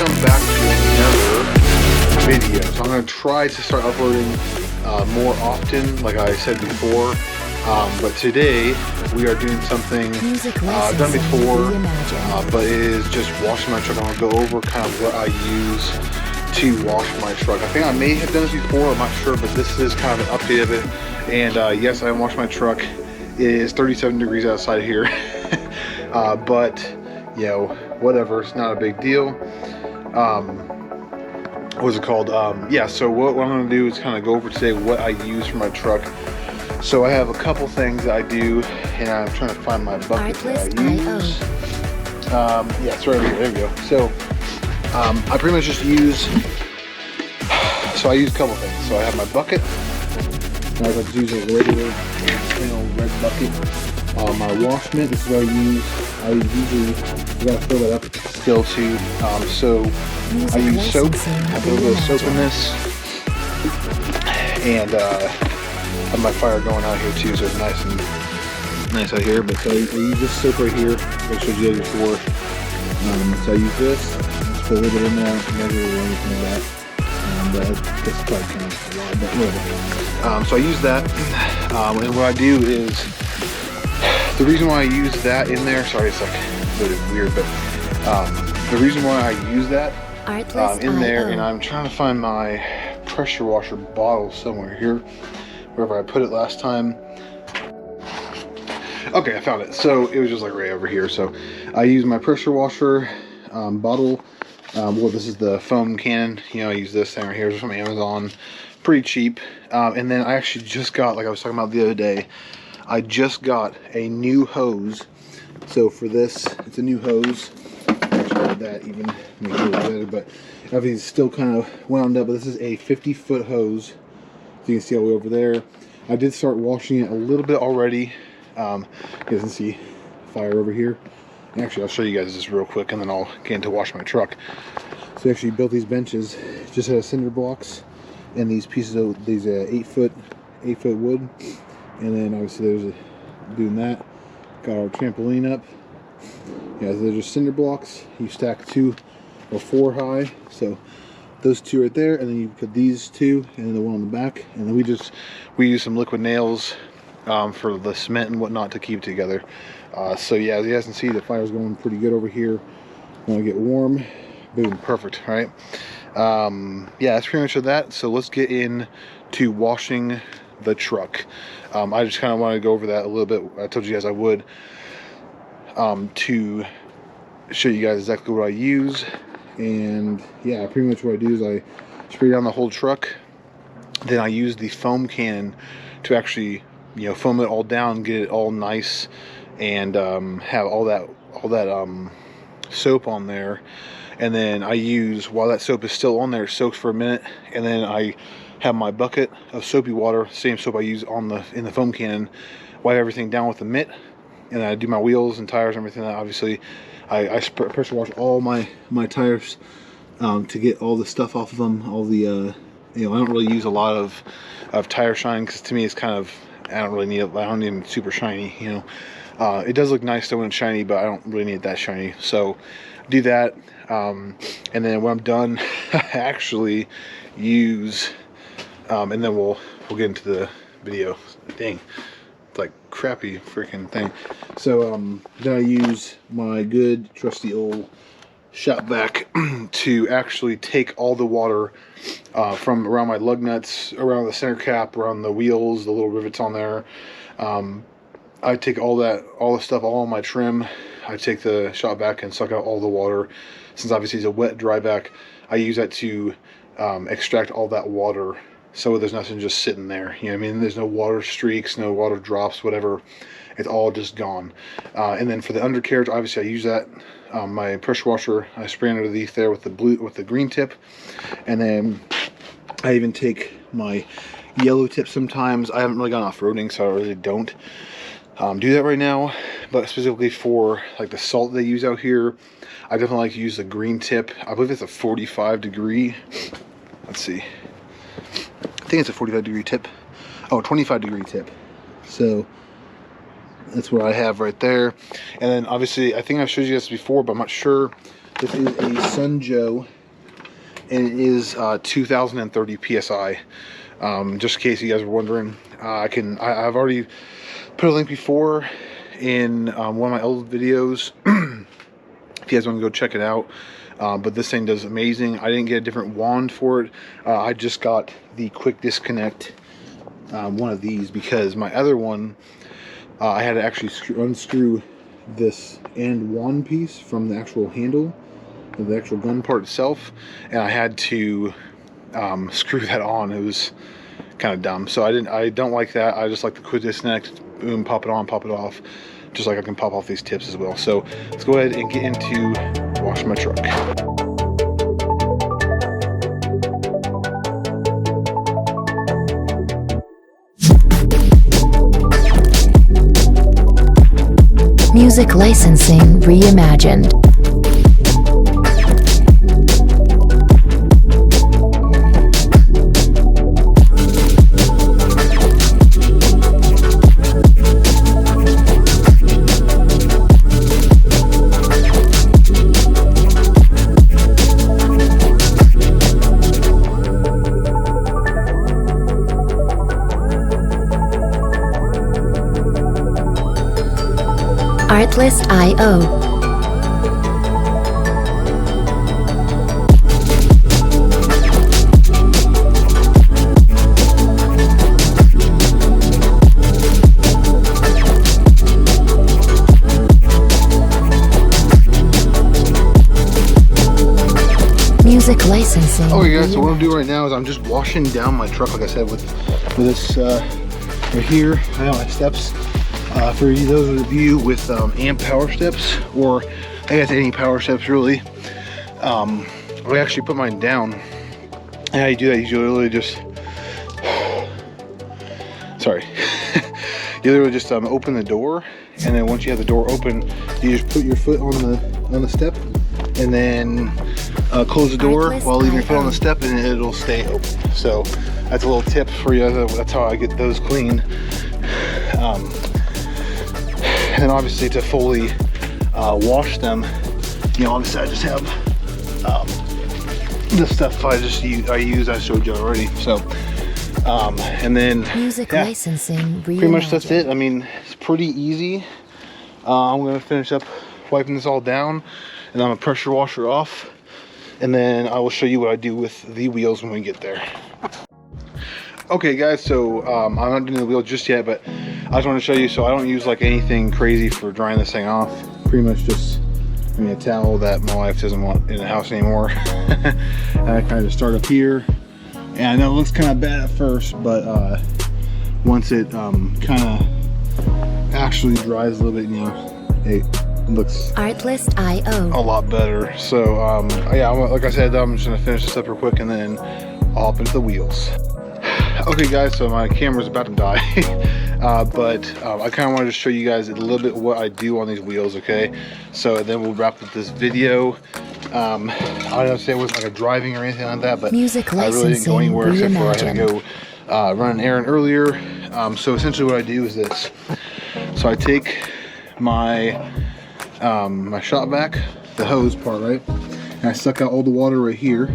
welcome back to another video. So I'm going to try to start uploading more often, like I said before. But today we are doing something I've done before, but it is just washing my truck. I'm going to go over kind of what I use to wash my truck. I think I may have done this before, I'm not sure, but this is kind of an update of it. And yes, I am washing my truck. It is 37 degrees outside here. But you know, whatever, it's not a big deal. What was it called? Yeah, so what I'm going to do is kind of go over today what I use for my truck. So I have a couple things that I do, and I'm trying to find my bucket that I use. Yeah, it's right over here. There we go. So I pretty much just use, so I use a couple things. So I have my bucket. I like to use a regular plain old red bucket. My wash mitt, this is what I use. I usually gotta fill it up still too. So I use soap. I put a little soap in this, and I have my fire going out here too, so it's nice out here. But so I use this soap right here. I showed you guys before. So I use this. Just put a little bit in there, measure or anything like that. That's probably kind of a lot, but whatever. So I use that, and what I do is, the reason why I use that in there, sorry, it's like a bit weird, but the reason why I use that in there, and I'm trying to find my pressure washer bottle somewhere here, wherever I put it last time. Okay, I found it. So it was just like right over here. So I use my pressure washer bottle. Well, this is the foam cannon. You know, I use this thing right here from Amazon, pretty cheap. And then I actually just got, like I was talking about the other day, I just got a new hose. So for this, it's a new hose. Actually, that even makes it a little better, but everything's still kind of wound up. But this is a 50-foot hose. So you can see all the way over there. I did start washing it a little bit already. You guys can see fire over here. And actually, I'll show you guys this real quick, and then I'll get into washing my truck. So I actually built these benches. Just had cinder blocks and these pieces of these 8-foot wood. And then obviously there's doing that. Got our trampoline up. Yeah, so they're just cinder blocks. You stack 2 or 4 high. So those 2 right there, and then you put these 2, and then the one on the back. And then we use some liquid nails for the cement and whatnot to keep it together. So yeah, as you guys can see, the fire's going pretty good over here. When I get warm, boom, perfect, right? Yeah, that's pretty much of that. So let's get into washing the truck. I just kind of want to go over that a little bit. I told you guys I would, to show you guys exactly what I use. And yeah, pretty much what I do is I spray down the whole truck. Then I use the foam cannon to actually, you know, foam it all down, get it all nice, and have all that soap on there. And then I use, while that soap is still on there, it soaks for a minute, and then I have my bucket of soapy water, same soap I use in the foam cannon, wipe everything down with the mitt, and then I do my wheels and tires and everything. Obviously I pressure wash all my tires to get all the stuff off of them, all the you know, I don't really use a lot of tire shine, because to me it's kind of, I don't really need it. I don't need it super shiny, you know. It does look nice though when it's shiny, but I don't really need it that shiny. So do that, and then when I'm done, I actually use, and then we'll get into the video. Dang, it's like crappy freaking thing. So then I use my good trusty old shop vac to actually take all the water from around my lug nuts, around the center cap, around the wheels, the little rivets on there. I take all the stuff, all on my trim. I take the shop vac and suck out all the water. Since obviously it's a wet dry vac, I use that to extract all that water, so there's nothing just sitting there. You know what I mean? There's no water streaks, no water drops, whatever. It's all just gone. And then for the undercarriage, obviously I use that. My pressure washer, I spray underneath there with the green tip, and then I even take my yellow tip sometimes. I haven't really gone off-roading, so I really don't do that right now, but specifically for like the salt they use out here, I definitely like to use the green tip. I believe it's a 45 degree, let's see, I think it's a 45 degree tip. Oh, 25 degree tip. So that's what I have right there. And then obviously, I think I've showed you this before, but I'm not sure. This is a Sunjoe, and it is 2030 psi. Just in case you guys were wondering, I've already put a link before in one of my old videos. If you guys want to go check it out. But this thing does amazing. I didn't get a different wand for it. I just got the quick disconnect one of these, because my other one I had to actually unscrew this end wand piece from the actual handle of the actual gun part itself, and I had to screw that on. It was kind of dumb, so I don't like that. I just like the quick disconnect. Boom, pop it on, pop it off, just like I can pop off these tips as well. So let's go ahead and get into washing my truck. Music licensing reimagined. Artlist.io. Music licensing. Okay guys, so what I'm doing right now is I'm just washing down my truck, like I said, with this right here. I got my steps. For those of you with amp power steps, or I guess any power steps really, I actually put mine down. And how you do that, you literally just sorry you literally just open the door, and then once you have the door open, you just put your foot on the step, and then close the door while leaving your foot on the step, and it'll stay open. So that's a little tip for you. That's how I get those clean. And then obviously to fully wash them, you know, obviously I just have the stuff I showed you already. So and then music licensing pretty much that's it. I mean, it's pretty easy. I'm gonna finish up wiping this all down, and I'm gonna pressure wash her off, and then I will show you what I do with the wheels when we get there. Okay guys, so I'm not doing the wheel just yet, but I just want to show you. So I don't use like anything crazy for drying this thing off. Pretty much just, I mean, a towel that my wife doesn't want in the house anymore. And I kind of just start up here, and I know it looks kind of bad at first, but once it kind of actually dries a little bit, you know, it looks Artlist.io. a lot better. So yeah, like I said, I'm just gonna finish this up real quick, and then I'll hop into the wheels. Okay guys, so my camera's about to die. But I kind of wanted to show you guys a little bit what I do on these wheels, okay? So then we'll wrap up this video. I don't say it was like a driving or anything like that, but music I really didn't go anywhere except for I had to go run an errand earlier. So essentially what I do is this. So I take my my shop vac, the hose part, right? And I suck out all the water right here.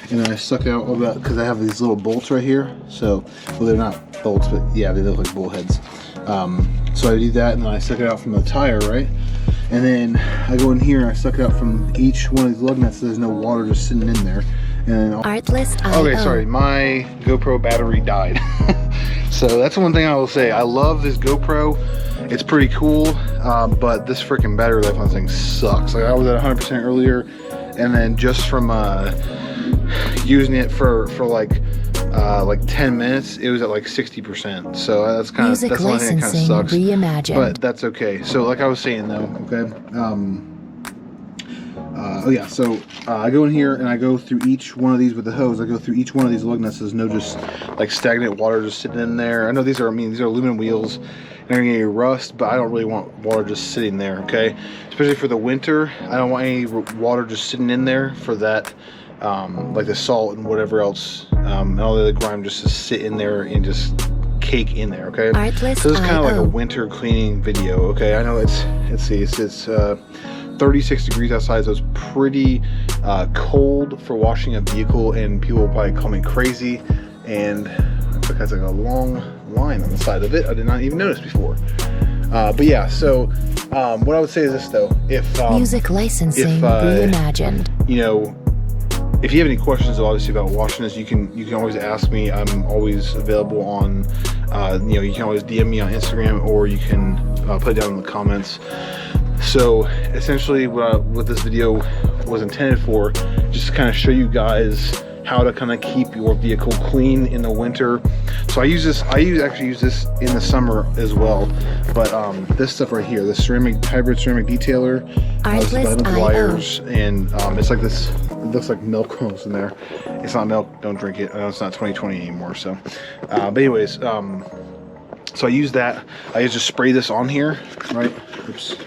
And then I suck out all that, because I have these little bolts right here. So, well, they're not bolts, but yeah, they look like bull heads. So I do that, and then I suck it out from the tire, right? And then I go in here and I suck it out from each one of these lug nuts, so there's no water just sitting in there. And then Artlist.io. Okay, sorry, my GoPro battery died. So that's one thing I will say. I love this GoPro. It's pretty cool, but this freaking battery life on this thing sucks. Like I was at 100% earlier, and then just from using it for like 10 minutes, it was at like 60%. So that's kind of, that's the only thing that kind of sucks. Reimagined. But that's okay. So like I was saying though, okay. Oh yeah, so I go in here and I go through each one of these with the hose. I go through each one of these lug nuts. There's no just like stagnant water just sitting in there. I know these are, these are aluminum wheels. They're gonna get rust, but I don't really want water just sitting there, okay? Especially for the winter, I don't want any water just sitting in there for that, like the salt and whatever else, and all the other grime just to sit in there and just cake in there, okay? So this is kind of like a winter cleaning video, okay? I know it's 36 degrees outside, so it's pretty cold for washing a vehicle, and people will probably call me crazy. And it has like a long line on the side of it. I did not even notice before. But yeah, so what I would say is this though: if Music licensing reimagined. you know, if you have any questions obviously about washing this, you can always ask me. I'm always available on you know, you can always DM me on Instagram, or you can put it down in the comments. So essentially what this video was intended for, just to kind of show you guys how to kind of keep your vehicle clean in the winter. So I actually use this in the summer as well. But this stuff right here, the hybrid ceramic detailer, Artlist wires, and it's like this. It looks like milk almost in there. It's not milk. Don't drink it. I know it's not 2020 anymore. So, but anyways, so I use that. I just spray this on here, right? Oops.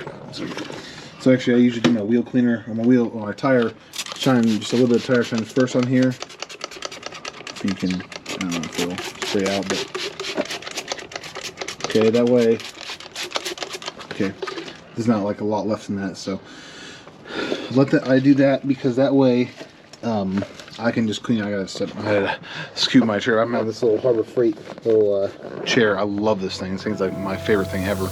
So actually, I usually do my wheel cleaner on my tire. Shine just a little bit of tire shine first on here. So you can, I don't know if it'll spray out, but okay, that way. Okay, there's not like a lot left in that, so I do that because that way I can just clean. I gotta scoot my chair. I'm having this little Harbor Freight little chair. I love this thing. This thing's like my favorite thing ever.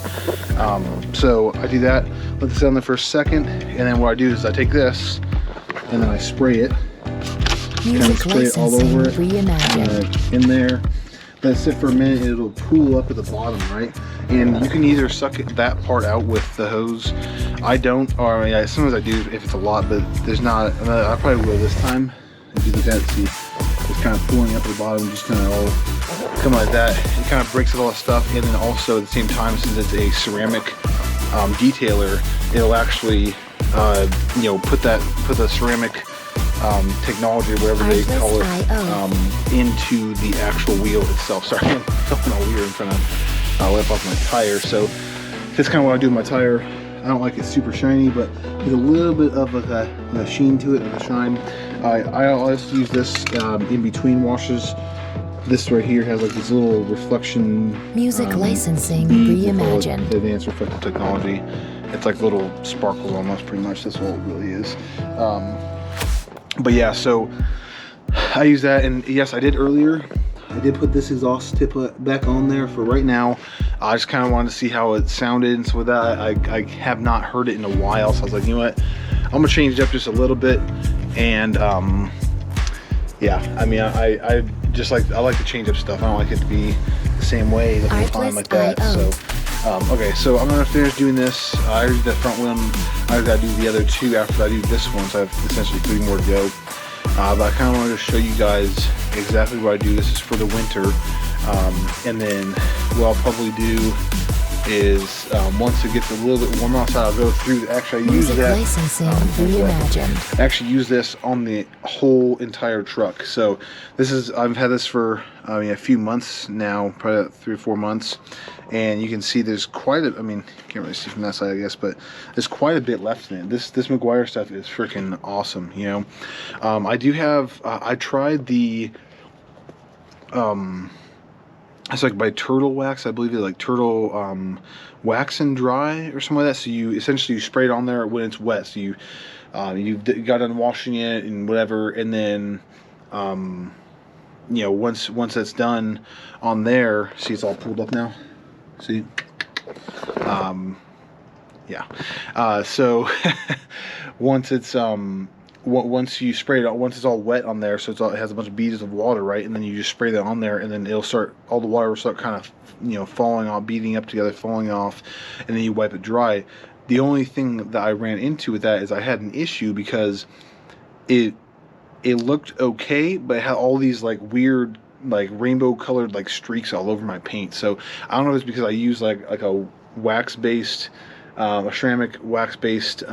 So I do that, let this sit on there for a second, and then what I do is I take this and then I spray it. Music Spray it all licensing over it, reimagined. in there. Let it sit for a minute. It'll pool up at the bottom, right? And you can either suck that part out with the hose. I don't, or I mean, sometimes I do if it's a lot, but there's not. I probably will this time. If you look at it, see, it's kind of pooling up at the bottom, just kind of all come like that. It kind of breaks up all the stuff, and then also at the same time, since it's a ceramic detailer, it'll actually, you know, put the ceramic technology, or whatever they call it, into the actual wheel itself. Sorry, I'm filming all weird in front of left off my tire. So that's kind of what I do with my tire. I don't like it super shiny, but there's a little bit of a sheen to it, like a shine. I also use this in between washes. This right here has like this little reflection. Music licensing bead. reimagined. Advanced reflective technology. It's like little sparkles almost, pretty much. That's what it really is. But yeah, so I use that, and yes, I did earlier. I did put this exhaust tip back on there for right now. I just kind of wanted to see how it sounded, and so with that, I have not heard it in a while, so I was like, you know what, I'm gonna change it up just a little bit. And yeah, I mean, I like to change up stuff. I don't like it to be the same way the whole time like that. So okay, so I'm gonna finish doing this. I already did the front one. I gotta do the other two after I do this one, so I have essentially 3 more to go. But I kind of wanted to show you guys exactly what I do. This is for the winter, and then what I'll probably do is once it gets a little bit warmer outside, I'll go through. Actually, I use that. Licensing reimagined. Actually use this on the whole entire truck. So this is, I've had this for a few months now, probably 3 or 4 months, and you can see there's quite a, I mean, you can't really see from that side, I guess, but there's quite a bit left in it. This McGuire stuff is freaking awesome, you know. I do have, I tried the it's like by Turtle Wax, I believe it's like Turtle Wax and Dry or something like that. So you essentially spray it on there when it's wet. So you got done washing it and whatever, and then you know, once that's done on there, see, it's all pulled up now. See, yeah. So once it's once you spray it out, once it's all wet on there, so it has a bunch of beads of water, right, and then you just spray that on there, and then it'll start, all the water will start kind of, you know, falling off, beating up together, falling off, and then you wipe it dry. The only thing that I ran into with that is I had an issue because it looked okay, but it had all these like weird, like rainbow colored like streaks all over my paint. So I don't know if it's because I use like a wax based, a ceramic wax based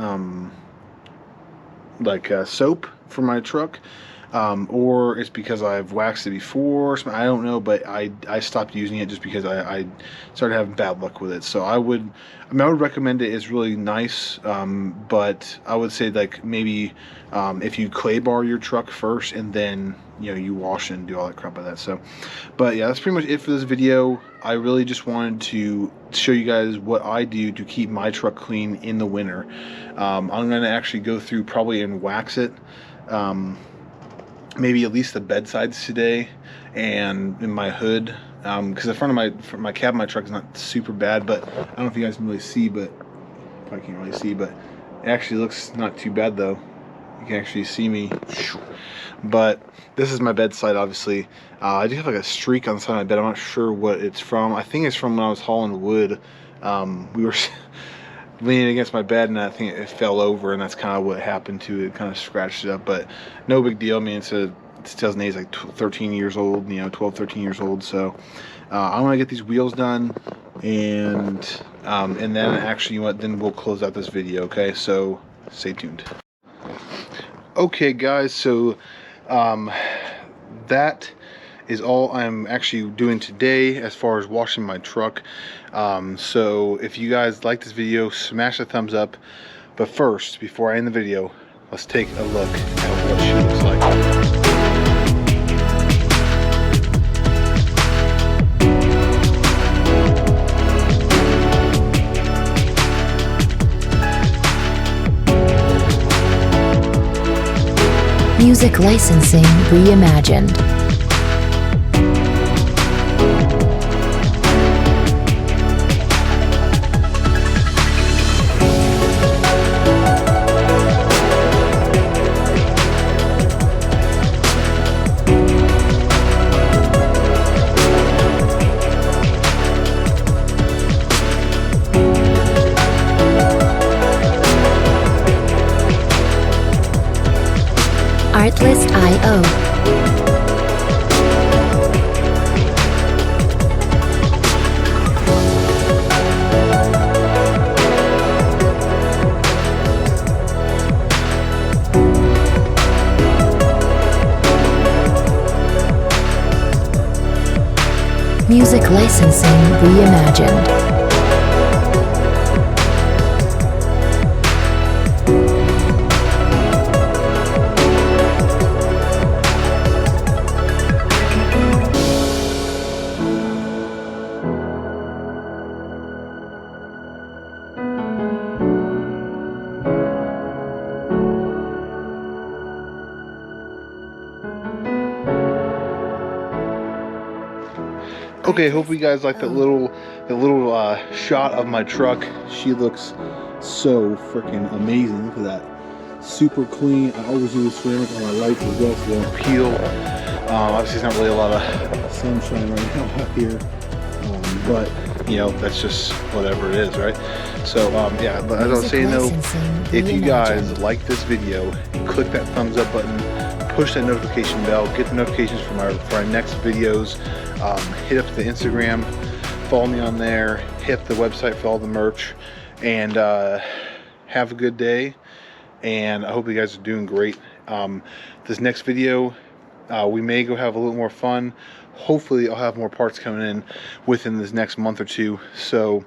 like soap for my truck, or it's because I've waxed it before. I don't know, but I stopped using it just because I started having bad luck with it. So I would recommend it. It's really nice, but I would say like maybe if you clay bar your truck first and then you wash it and do all that crap like that. So, but yeah, that's pretty much it for this video. I really just wanted to show you guys what I do to keep my truck clean in the winter. I'm gonna actually go through probably and wax it. Maybe at least the bed sides today and in my hood, because the front of my cab of my truck is not super bad, but I don't know if you guys can really see, but probably can't really see, but it actually looks not too bad though. You can actually see me. But this is my bedside, obviously. I do have like a streak on the side of my bed. I'm not sure what it's from. I think it's from when I was hauling wood. We were leaning against my bed and I think it fell over, and that's kind of what happened to it. Kind of scratched it up, but no big deal. I mean, it's 2008, it's like 13 years old, 12, 13 years old. So I want to get these wheels done, and then actually, then we'll close out this video. Okay, so stay tuned. Okay, guys, so that is all I'm actually doing today as far as washing my truck. So if you guys like this video, smash the thumbs up. But first, before I end the video, let's take a look at what she looks like. Music licensing reimagined. Artlist.io. Music licensing reimagined. Okay, hope you guys like that little shot of my truck. She looks so freaking amazing. Look at that, super clean. I always use ceramic on my lights as well so they don't peel. Obviously, it's not really a lot of sunshine right now out here, but that's just whatever it is, right? So yeah, but as I was saying though, if you guys like this video, click that thumbs up button, push that notification bell, get the notifications for our next videos. Hit up the Instagram, follow me on there, hit the website for all the merch, and have a good day. And I hope you guys are doing great. This next video, we may go have a little more fun. Hopefully I'll have more parts coming in within this next month or two. So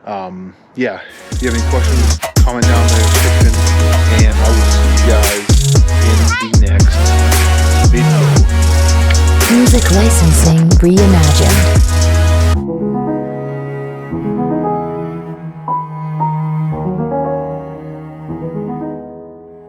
yeah, if you have any questions, comment down in the description, and I will see you guys in the next video. Music licensing reimagined.